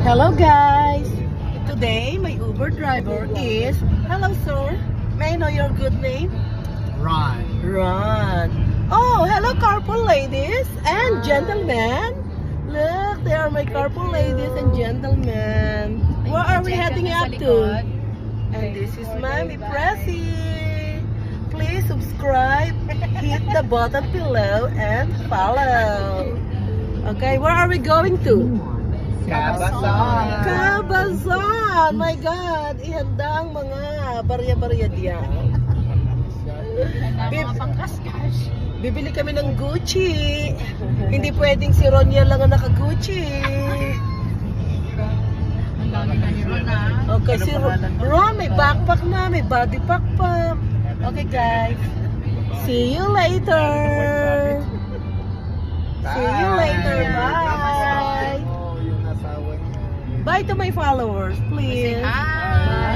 Hello guys! Today, my Uber driver is... Hello sir! May I know your good name? Ron. Ron. Oh, hello carpool ladies and gentlemen. Look, they are my carpool ladies and gentlemen. Where are we heading up to? And this is Mommy Pressy. Please subscribe, hit the button below, and follow. Okay, where are we going to? Cabazon. Cabazon! My God! Ihanda ang mga barya-barya diyan. Bibili kami ng Gucci. Hindi pwedeng si Ronya lang ang naka-Gucci. Okay, si Ron may backpack na, may body backpack. Okay guys, see you later. See you later, bye. Bye to my followers, please. Hi.